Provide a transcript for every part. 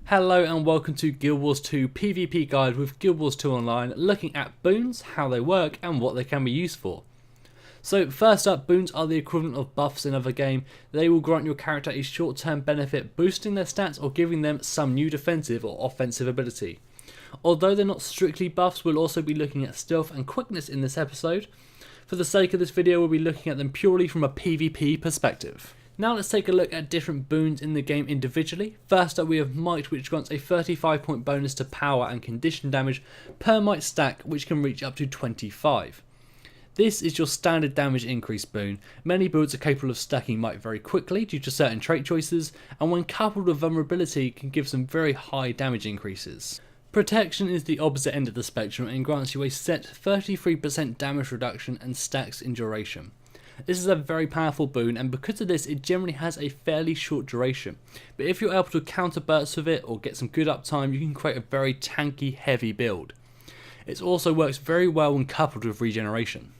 Hello and welcome to Guild Wars 2 PvP guide with Guild Wars 2 Online, looking at boons, how they work and what they can be used for. So first up, boons are the equivalent of buffs in other game. They will grant your character a short-term benefit, boosting their stats or giving them some new defensive or offensive ability. Although they're not strictly buffs, we'll also be looking at stealth and quickness in this episode. For the sake of this video, we'll be looking at them purely from a PvP perspective. Now let's take a look at different boons in the game individually. First up we have Might, which grants a 35 point bonus to power and condition damage per Might stack, which can reach up to 25. This is your standard damage increase boon. Many builds are capable of stacking Might very quickly due to certain trait choices, and when coupled with vulnerability can give some very high damage increases. Protection is the opposite end of the spectrum and grants you a set 33% damage reduction and stacks in duration. This is a very powerful boon, and because of this it generally has a fairly short duration, but if you're able to counter bursts with it or get some good uptime, you can create a very tanky heavy build. It also works very well when coupled with regeneration.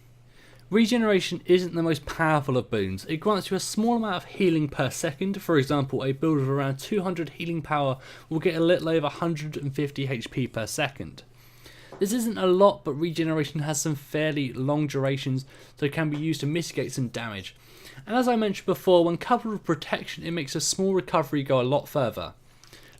Regeneration isn't the most powerful of boons. It grants you a small amount of healing per second. For example, a build with around 200 healing power will get a little over 150 HP per second. This isn't a lot, but regeneration has some fairly long durations, so it can be used to mitigate some damage. And as I mentioned before, when coupled with protection it makes a small recovery go a lot further.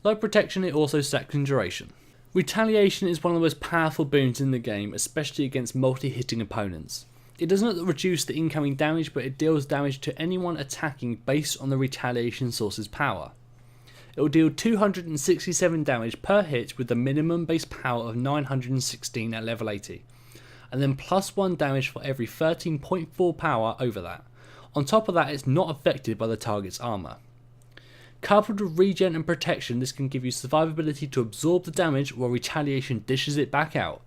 Like protection, it also stacks in duration. Retaliation is one of the most powerful boons in the game, especially against multi-hitting opponents. It does not reduce the incoming damage, but it deals damage to anyone attacking based on the retaliation source's power. It will deal 267 damage per hit with the minimum base power of 916 at level 80, and then plus 1 damage for every 13.4 power over that. On top of that, it's not affected by the target's armour. Coupled with regen and protection, this can give you survivability to absorb the damage while retaliation dishes it back out.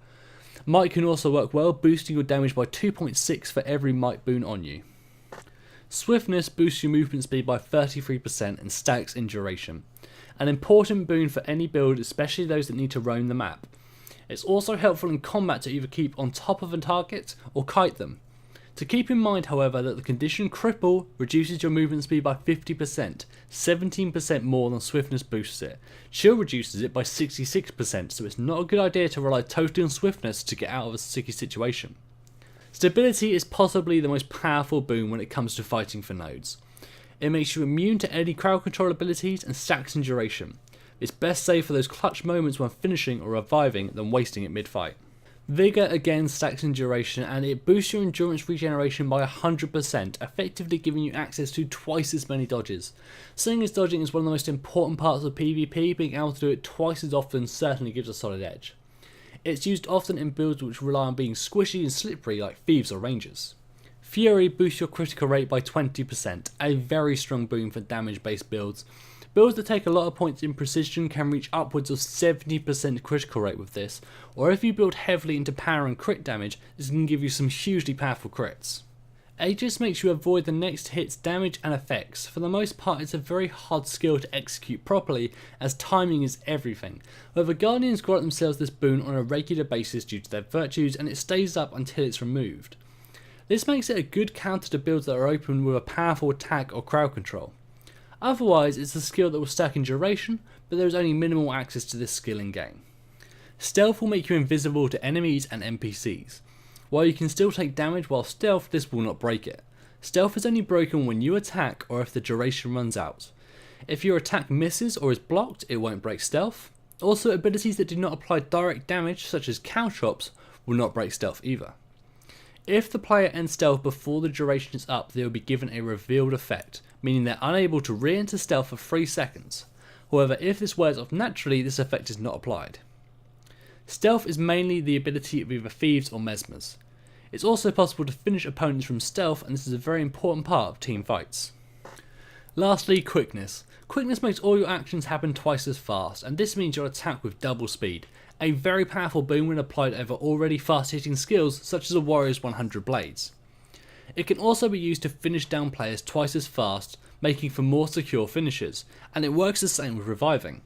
Might can also work well, boosting your damage by 2.6 for every Might boon on you. Swiftness boosts your movement speed by 33% and stacks in duration. An important boon for any build, especially those that need to roam the map. It's also helpful in combat to either keep on top of a target or kite them. To keep in mind, however, that the condition Cripple reduces your movement speed by 50%, 17% more than Swiftness boosts it. Chill reduces it by 66%, so it's not a good idea to rely totally on Swiftness to get out of a sticky situation. Stability is possibly the most powerful boon when it comes to fighting for nodes. It makes you immune to any crowd control abilities and stacks in duration. It's best saved for those clutch moments when finishing or reviving than wasting it mid-fight. Vigour again stacks in duration, and it boosts your endurance regeneration by 100%, effectively giving you access to twice as many dodges. Seeing as dodging is one of the most important parts of PvP, being able to do it twice as often certainly gives a solid edge. It's used often in builds which rely on being squishy and slippery like Thieves or Rangers. Fury boosts your critical rate by 20%, a very strong boon for damage based builds. Builds that take a lot of points in precision can reach upwards of 70% critical rate with this, or if you build heavily into power and crit damage, this can give you some hugely powerful crits. Aegis makes you avoid the next hit's damage and effects. For the most part, it's a very hard skill to execute properly, as timing is everything. However, Guardians grant themselves this boon on a regular basis due to their virtues, and it stays up until it's removed. This makes it a good counter to builds that are open with a powerful attack or crowd control. Otherwise, it's a skill that will stack in duration, but there is only minimal access to this skill in game. Stealth will make you invisible to enemies and NPCs. While you can still take damage while stealth, this will not break it. Stealth is only broken when you attack or if the duration runs out. If your attack misses or is blocked, it won't break stealth. Also, abilities that do not apply direct damage, such as caltrops, will not break stealth either. If the player ends stealth before the duration is up, they will be given a revealed effect, meaning they're unable to re-enter stealth for 3 seconds. However, if this wears off naturally, this effect is not applied. Stealth is mainly the ability of either Thieves or Mesmers. It's also possible to finish opponents from stealth, and this is a very important part of team fights. Lastly, quickness. Quickness makes all your actions happen twice as fast, and this means you'll attack with double speed. A very powerful boon when applied over already fast hitting skills such as a warrior's 100 blades. It can also be used to finish down players twice as fast, making for more secure finishes, and it works the same with reviving.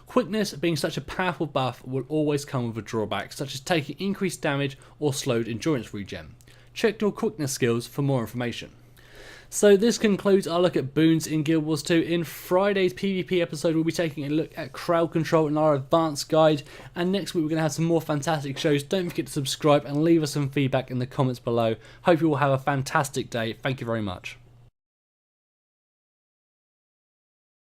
Quickness, being such a powerful buff, will always come with a drawback, such as taking increased damage or slowed endurance regen. Check your quickness skills for more information. So this concludes our look at boons in Guild Wars 2. In Friday's PvP episode, we'll be taking a look at crowd control in our advanced guide. And next week we're going to have some more fantastic shows. Don't forget to subscribe and leave us some feedback in the comments below. Hope you all have a fantastic day. Thank you very much.